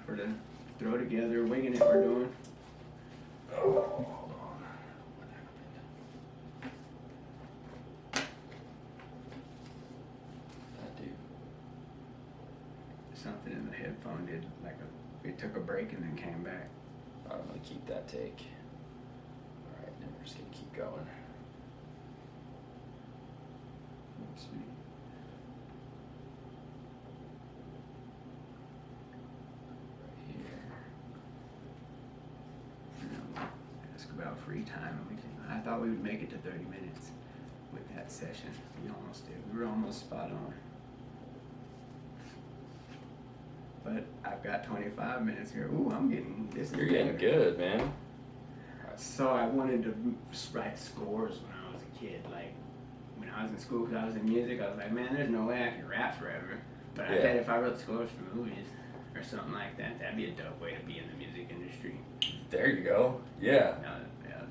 for the throw together, winging it we're doing. Oh, hold on. What happened? That dude. Something in the headphone did it took a break and then came back. I'm gonna keep that take. All right, then we're just gonna keep going. Let's see. Right here. Ask about free time. I thought we would make it to 30 minutes with that session. We almost did. We were almost spot on. But I've got 25 minutes here. Ooh, I'm getting this. You're getting good, man. So I wanted to write scores when I was a kid. Like when I was in school, because I was in music, I was like, man, there's no way I can rap forever. But I bet if I wrote scores for movies or something like that, that'd be a dope way to be in the music industry. There you go. Yeah. Yeah.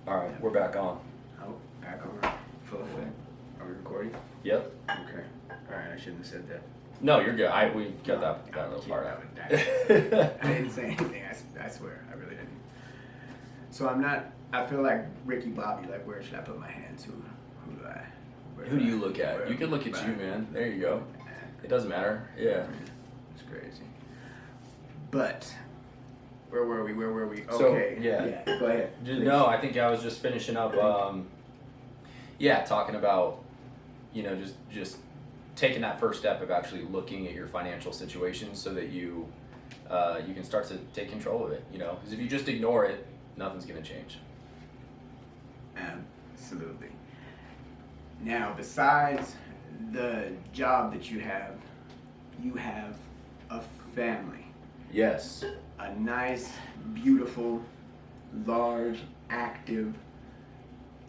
All right, we're back on. Oh, back on. Full effect. Are we recording? Yep. Okay. All right, I shouldn't have said that. No, you're good. We got that little part out. I didn't say anything. I swear, I really didn't. So I feel like Ricky Bobby. Like, where should I put my hands? Who do you look at? You can look at you, man. There you go. It doesn't matter. Yeah. It's crazy. But where were we? Okay. So, yeah. Go ahead. No, I think I was just finishing up. Talking about, just taking that first step of actually looking at your financial situation so that you can start to take control of it. Because if you just ignore it, nothing's going to change. Absolutely. Now, besides the job that you have a family. Yes. A nice, beautiful, large, active,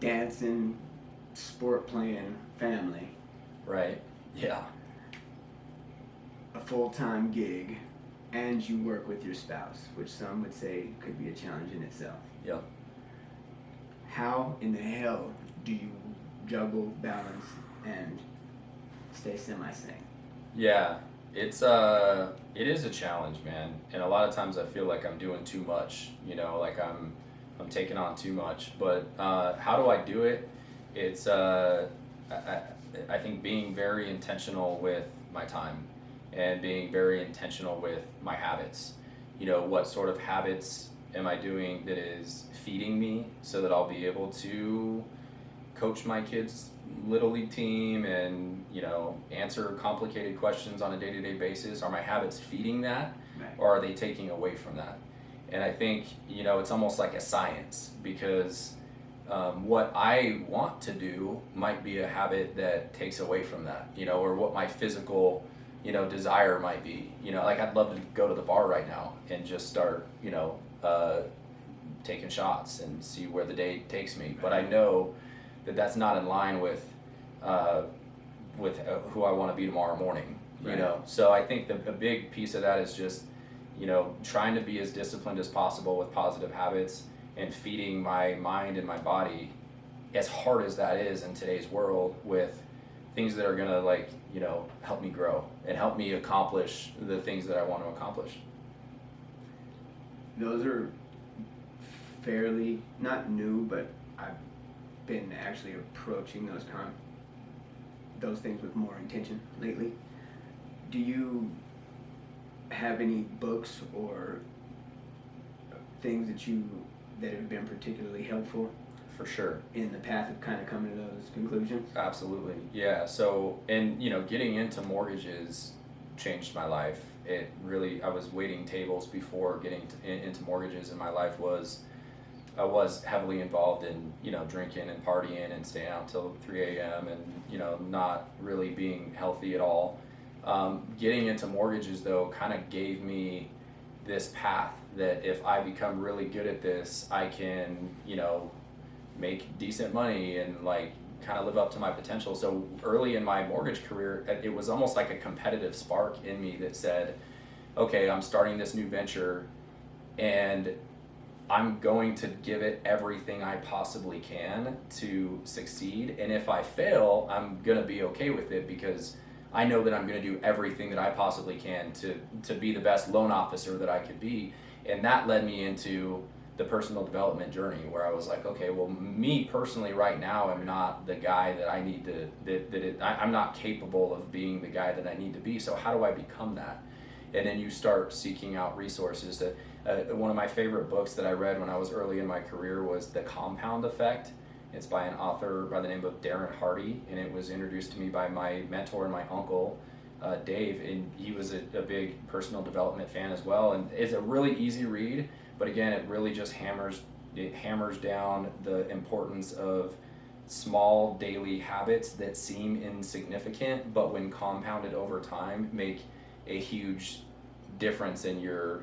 dancing, sport playing family. Right. Yeah. A full-time gig, and you work with your spouse, which some would say could be a challenge in itself. Yep. How in the hell do you juggle, balance, and stay semi-sane? Yeah, it is a challenge, man. And a lot of times I feel like I'm doing too much, like I'm taking on too much. But how do I do it? It's I think being very intentional with my time and being very intentional with my habits. What sort of habits am I doing that is feeding me so that I'll be able to coach my kids' little league team and, answer complicated questions on a day-to-day basis? Are my habits feeding that, or are they taking away from that? And I think, it's almost like a science, because what I want to do might be a habit that takes away from that, or what my physical, desire might be. Like I'd love to go to the bar right now and just start, taking shots and see where the day takes me. But I know that that's not in line with who I want to be tomorrow morning. So I think a big piece of that is just, trying to be as disciplined as possible with positive habits and feeding my mind and my body, as hard as that is in today's world, with things that are gonna help me grow and help me accomplish the things that I want to accomplish. Those are fairly, not new, but I've been actually approaching those things with more intention lately. Do you have any books or things that have been particularly helpful? For sure. In the path of kind of coming to those conclusions? Absolutely. Yeah. So, and getting into mortgages changed my life. I was waiting tables before getting into mortgages, and my life I was heavily involved in, drinking and partying and staying out till 3 a.m. and, not really being healthy at all. Getting into mortgages, though, kind of gave me this path that if I become really good at this, I can, make decent money and kind of live up to my potential. So early in my mortgage career, it was almost like a competitive spark in me that said, okay, I'm starting this new venture and I'm going to give it everything I possibly can to succeed. And if I fail, I'm going to be okay with it, because I know that I'm going to do everything that I possibly can to be the best loan officer that I could be. And that led me into the personal development journey where I was like, okay, well, me personally right now, I'm not the guy that I need to, I'm not capable of being the guy that I need to be. So how do I become that? And then you start seeking out resources. One of my favorite books that I read when I was early in my career was The Compound Effect. It's by an author by the name of Darren Hardy, and it was introduced to me by my mentor and my uncle, Dave, and he was a big personal development fan as well. And it's a really easy read, but again, it really just hammers down the importance of small daily habits that seem insignificant, but when compounded over time, make a huge difference in your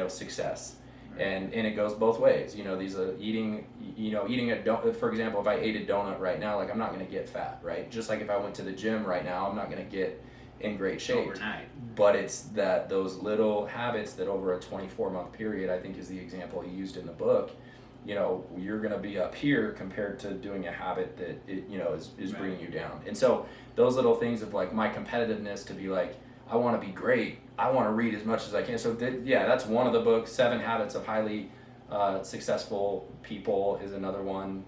success. And it goes both ways. These are eating a donut. For example, if I ate a donut right now, like I'm not going to get fat, right? Just like if I went to the gym right now, I'm not going to get in great shape overnight. But it's those little habits that over a 24-month period, I think is the example he used in the book. You're going to be up here compared to doing a habit that is Right. bringing you down. And so those little things of like my competitiveness to be like, I want to be great. I want to read as much as I can. So that's one of the books. 7 Habits of Highly Successful People is another one.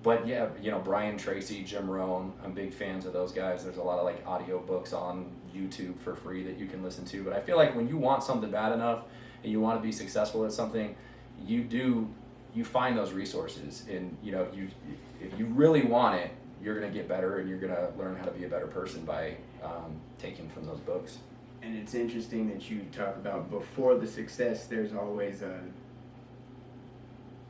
But yeah, Brian Tracy, Jim Rohn, I'm big fans of those guys. There's a lot of like audio books on YouTube for free that you can listen to. But I feel like when you want something bad enough and you want to be successful at something, you find those resources. And if you really want it, you're going to get better, and you're going to learn how to be a better person by taking from those books. And it's interesting that you talk about before the success, there's always a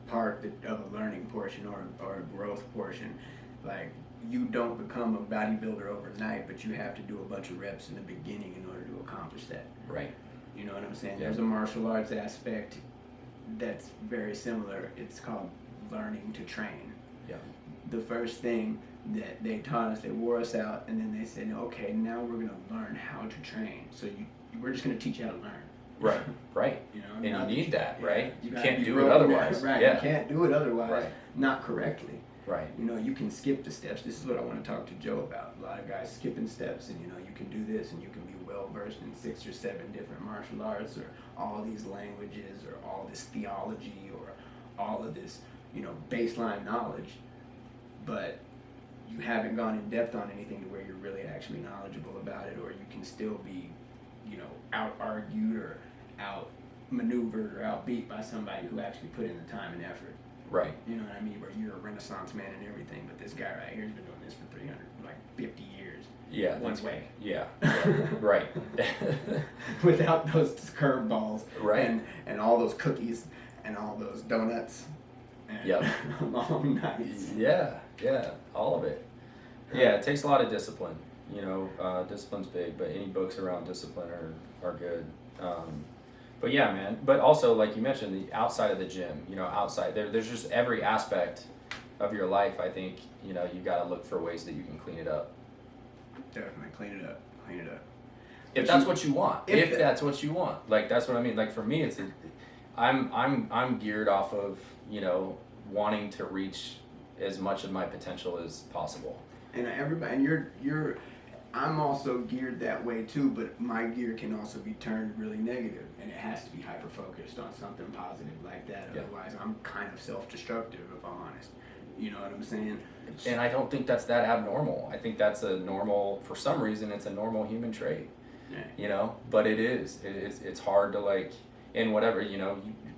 part of a learning portion or a growth portion. Like, you don't become a bodybuilder overnight, but you have to do a bunch of reps in the beginning in order to accomplish that. Right. You know what I'm saying? Yeah. There's a martial arts aspect that's very similar. It's called learning to train. Yeah. The first thing that they taught us, they wore us out, and then they said, okay, now we're going to learn how to train. So we're just going to teach you how to learn. Right. And you need that, right? You gotta can't be do it broken otherwise. down, right? Yeah. You can't do it otherwise, Right. not correctly. Right. You can skip the steps. This is what I want to talk to Joe about. A lot of guys skipping steps, and you can do this, and you can be well versed in 6 or 7 different martial arts, or all these languages, or all this theology, or all of this, baseline knowledge, but you haven't gone in depth on anything to where you're really actually knowledgeable about it, or you can still be, out argued or out maneuvered or outbeat by somebody who actually put in the time and effort. Right. You know what I mean? Where you're a Renaissance man and everything, but this guy right here has been doing this for 50 years. Yeah. One way. Yeah. Right. Without those curveballs. Right. And all those cookies and all those donuts. And Yep. long nights. Yeah. All of it. Yeah, it takes a lot of discipline. Discipline's big, but any books around discipline are good. But yeah, man. But also, like you mentioned, the outside of the gym, outside there's just every aspect of your life. I think you got to look for ways that you can clean it up. Definitely clean it up. If that's what you want. If that's what you want. Like that's what I mean. Like for me, I'm geared off of wanting to reach as much of my potential as possible. And you're I'm also geared that way too, but my gear can also be turned really negative, and it has to be hyper focused on something positive like that. Yeah. Otherwise, I'm kind of self-destructive, if I'm honest. You know what I'm saying? And I don't think that's that abnormal. I think that's a normal, for some reason, it's a normal human trait. Yeah. But it is. It's hard to in whatever,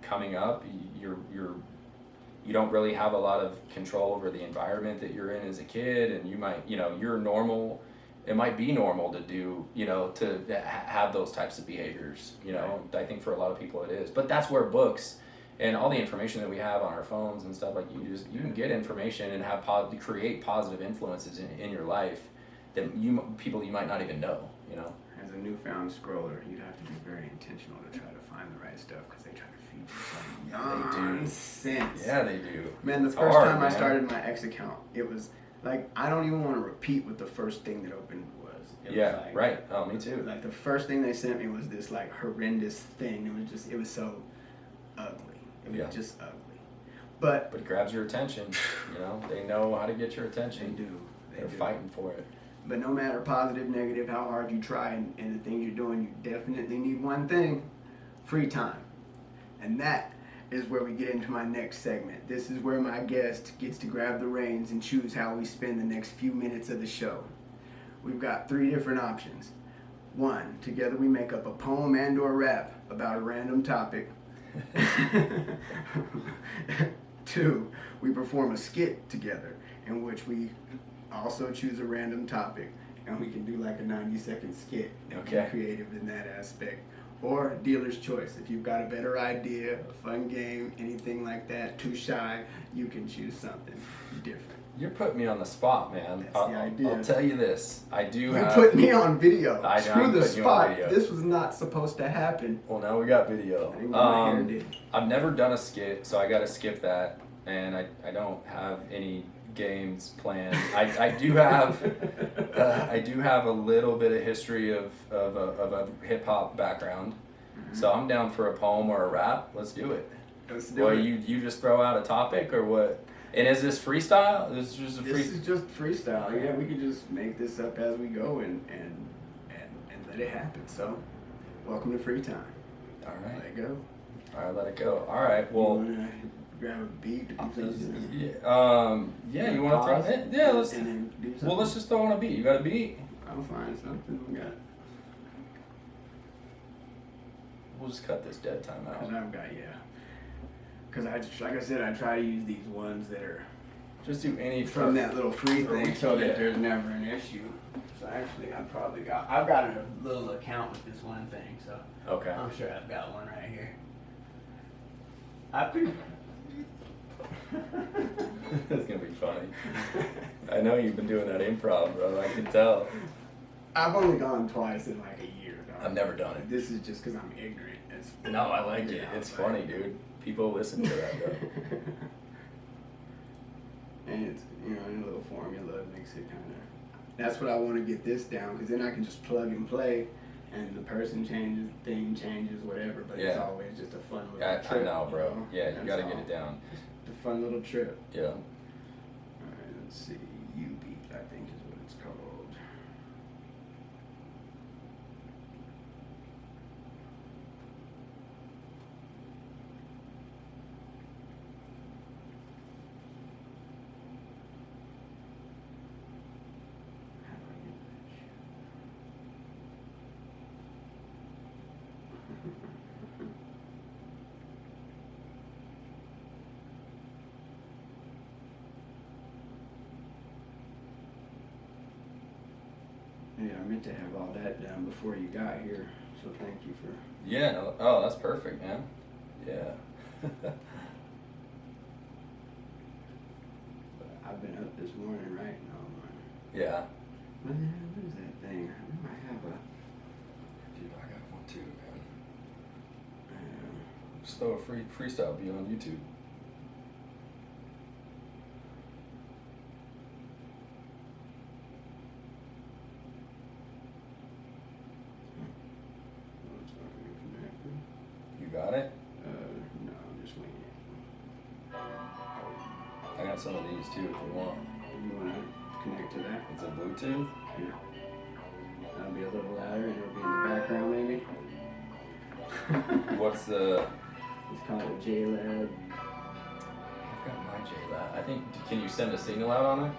coming up, you don't really have a lot of control over the environment that you're in as a kid, and you might, you're normal. It might be normal to do, to have those types of behaviors, Right. I think for a lot of people it is. But that's where books and all the information that we have on our phones and stuff, you can get information and have create positive influences in your life that people you might not even know, As a newfound scroller, you'd have to be very intentional to try to find the right stuff, because they try to feed you some nonsense. Yeah, they do. Man, the It's first hard, time I man. started my X account, it was like, I don't even want to repeat what the first thing that opened was. It Yeah, was right. Oh, me too. Like the first thing they sent me was this horrendous thing. It was so ugly. It was Yeah. just ugly. But But it grabs your attention, they know how to get your they attention. do. They're fighting for it. But no matter positive, negative, how hard you try and the things you're doing, you definitely need one thing: free time. And that is where we get into my next segment. This is where my guest gets to grab the reins and choose how we spend the next few minutes of the show. We've got 3 different options. 1, together we make up a poem and or rap about a random topic. 2, we perform a skit together in which we also choose a random topic, and we can do like a 90-second skit and Okay. be creative in that aspect. Or dealer's choice. If you've got a better idea, a fun game, anything like that, too shy, you can choose something different. You're putting me on the spot, man. That's the idea. I'll tell you this. I do You have... put me on video. I know, Screw I'm the putting you on spot. video. This was not supposed to happen. Well, now we got video. I think my hair did. I've never done a skit, so I got to skip that. And I don't have any games planned. I do have a little bit of history of a hip hop background. Mm-hmm. So I'm down for a poem or a rap. Let's do it. Let's do Well, it. you just throw out a topic or what? And is this freestyle? This is just a This is just freestyle. Yeah, we can just make this up as we go and let it happen. So, welcome to free time. All Let right. it go. All right, let it go. All right. Well, You wanna grab a beat to do something? yeah. You want to throw Pause it? Yeah. Let's. and then do something? Well, let's just throw on a beat. You got a beat? I'll find something. We got. We'll just cut this dead time Cause out. I've got Cause like I said, I try to use these ones that are Just do any from that little free Or we thing, so can- that yeah. there's never an issue. So actually, I've got a little account with this one thing, so Okay. I'm sure I've got one right here. I think. That's gonna be funny. I know you've been doing that improv, bro. I can tell. I've only gone twice in like a year. Though. I've never done it. This is just because I'm ignorant. No, I like it. Yeah, It's but- funny, dude. People listen to that, though. And it's, in a little formula, it makes it kind of. That's what I want to get this down, because then I can just plug and play, and the person changes, thing changes, whatever. But it's Yeah. always just a fun little I trip. know, bro. know? Yeah, you That's gotta all. get it down. Just a fun little trip. Yeah. All right, let's see. U-Beat, I think, is what it's called. How do I get that shit? Yeah, I meant to have all that done before you got here, so thank you for. Yeah. No, oh, that's perfect, man. Yeah. I've been up this morning writing all morning. Yeah. What the hell is that thing? I know I have a. Dude, I got one too, man. Uh, Just throw a freestyle beat on YouTube. oh, it's not even connected. You got it? No, I'm just winging it. I got some of these too, if you want. You want to connect to that? It's a Bluetooth. Yeah. That'll be a little louder, and it'll be in the background, maybe. What's the? It's called a JLab. I've got my JLab. I think. Can you send a signal out on it?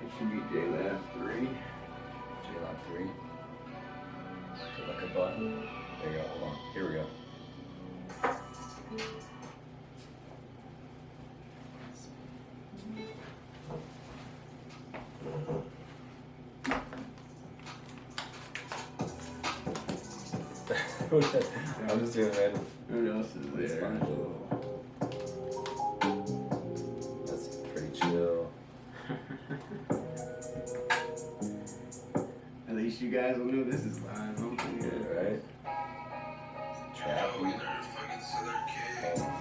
It should be JLab 3. JLab 3. Is it like a button? There you go. Hold on. Here we go. I'm just doing random. What else is That's there? fine. That's pretty chill. At least you guys will know this is live. I'm pretty Good, good. right? Trap beat. Hold on.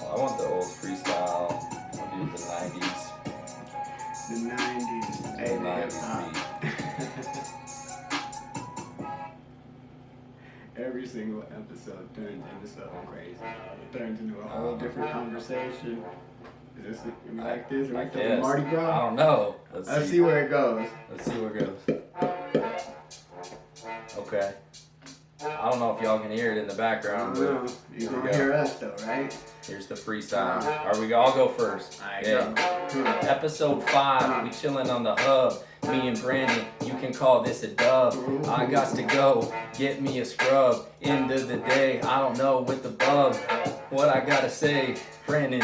Oh, I want the old freestyle. I'll do the 90s. The 90s. Hey, The 90s hip-hop. Every single episode turns into something crazy. It turns into a whole different conversation. Is this like this? Or I like the guess. Mardi I Gras? don't know. Let's see where it goes. Let's see where it goes. Okay. I don't know if y'all can hear it in the background. No, But you here we gonna go. hear us though, right? Here's the freestyle. All right, I'll go first. Alright, Yeah. go. Episode 5, we chillin' on the hub. Me and Brandon, you can call this a dub. I got to go, get me a scrub. End of the day, I don't know with the bub. What I gotta say, Brandon.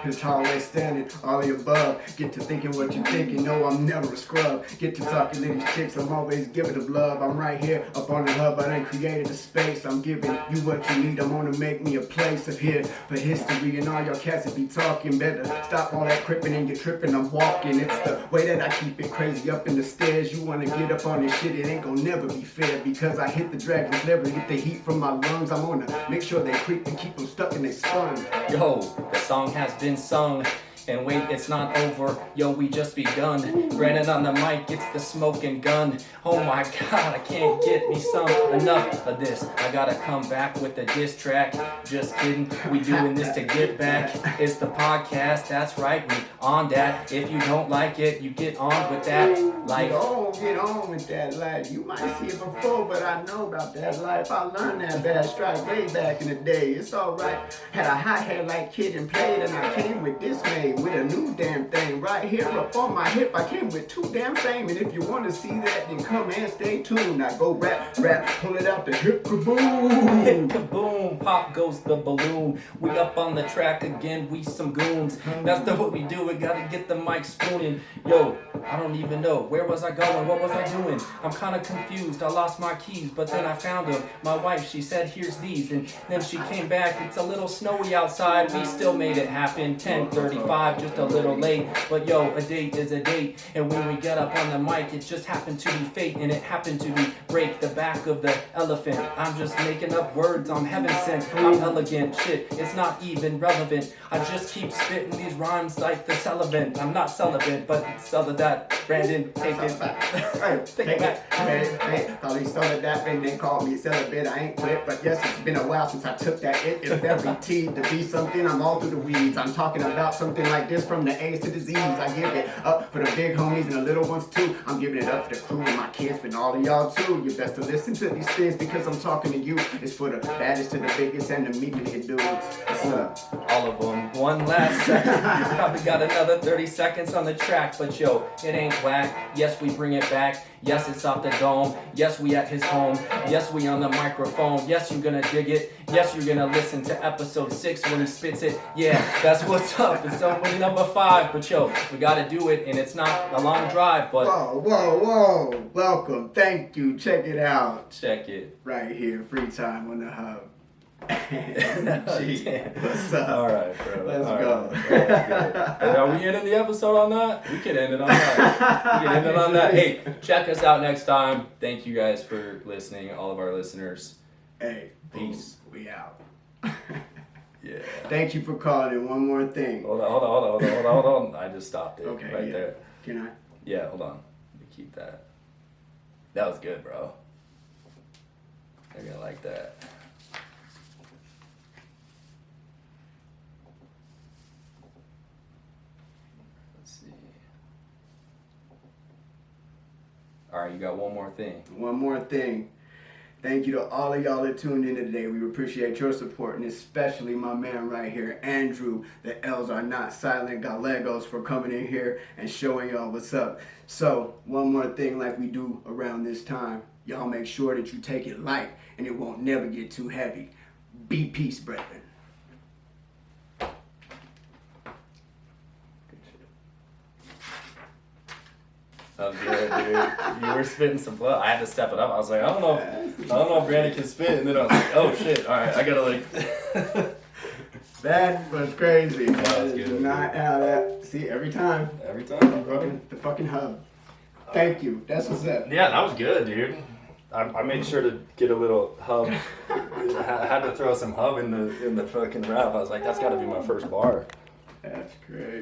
It's always standing, all the above. Get to thinking what you thinking, no, I'm never a scrub. Get to talking to these chicks, I'm always giving them love. I'm right here, up on the hub, I done created a space. I'm giving you what you need, I'm gonna make me a place up here for history. And all y'all cats that be talking, better stop all that crippin' and you're tripping, I'm walking. It's the way that I keep it crazy up in the stairs. You wanna get up on this shit, it ain't gonna never be fair. Because I hit the dragon's liver, get the heat from my lungs. I'm gonna make sure they creep and keep them stuck in they spun. Yo, the song has been sung. And wait, it's not over. Yo, we just begun. Brandon on the mic, it's the smoking gun. Oh my god, I can't get me some. Enough of this. I gotta come back with a diss track. Just kidding, we doing this to get back. It's the podcast, that's right, we on that. If you don't like it, you get on with that life. Get on with that life. You might see it before, but I know about that life. I learned that bad strike way back in the day. It's alright. Had a hi-hat like Kid and played, and I came with this made with a new damn thing. Right here up on my hip, I came with 2 damn fame. And if you want to see that, then come and stay tuned. I go rap, pull it out the hip kaboom. Hit kaboom, pop goes the balloon. We up on the track again, we some goons. That's what we do, we gotta get the mic spooning. Yo, I don't even know, where was I going, what was I doing? I'm kinda confused, I lost my keys, but then I found them. My wife, she said, here's these, and then she came back, it's a little snowy outside, we still made it happen. 10:35, just a little late, but yo, a date is a date. And when we get up on the mic, it just happened to be fate, and it happened to be break the back of the elephant. I'm just making up words, I'm heaven sent, I'm elegant, shit, it's not even relevant. I just keep spitting these rhymes like the celibate. I'm not celibate, but sell of that. Brandon, take it back. Take it back. Hey, thought he started that thing, they called me celibate. I ain't quit, but yes, it's been a while since I took that. It is very T to be something, I'm all through the weeds. I'm talking about something like this from the A's to the Z's. I give it up for the big homies and the little ones too. I'm giving it up for the crew and my kids and all of y'all too. You best to listen to these things because I'm talking to you. It's for the baddest to the biggest and the meekest dudes. What's up? All of them. One last second. Probably got another 30 seconds on the track, but yo, it ain't whack. Yes, we bring it back. Yes, it's off the dome. Yes, we at his home. Yes, we on the microphone. Yes, you're gonna dig it. Yes, you're gonna listen to episode 6 when he spits it. Yeah, that's what's up. It's only number 5, but yo, we gotta do it, and it's not a long drive, but Whoa. Welcome. Thank you. Check it out. check it. Right here. Free time on the hub. Gee, what's up? All right, bro. Let's All go. Right. Are we ending the episode on that? We could end it on that. We could end it on that. Hey, check us out next time. Thank you guys for listening, all of our listeners. Hey, Peace. We out. Yeah. Thank you for calling in. One more thing. Hold on. I just stopped it Okay, right yeah. there. Can I? Yeah, hold on. Let me keep that. That was good, bro. They're gonna like that. Let's see. All right, you got one more thing. One more thing. Thank you to all of y'all that tuned in today. We appreciate your support, and especially my man right here, Andrew. The L's are not silent. Gallegos for coming in here and showing y'all what's up. So, one more thing like we do around this time. Y'all make sure that you take it light, and it won't never get too heavy. Be peace, brethren. That was good, dude. You were spitting some blood. I had to step it up. I was like, I don't know if Brandon can spit. And then I was like, oh shit, all right, I gotta like. That was crazy. That was good. Not how that. See, every time. Every time, bro. The fucking hub. Thank you. That's what's up. Yeah, that was good, dude. I made sure to get a little hub. I had to throw some hub in the fucking rap. I was like, that's got to be my first bar. That's crazy.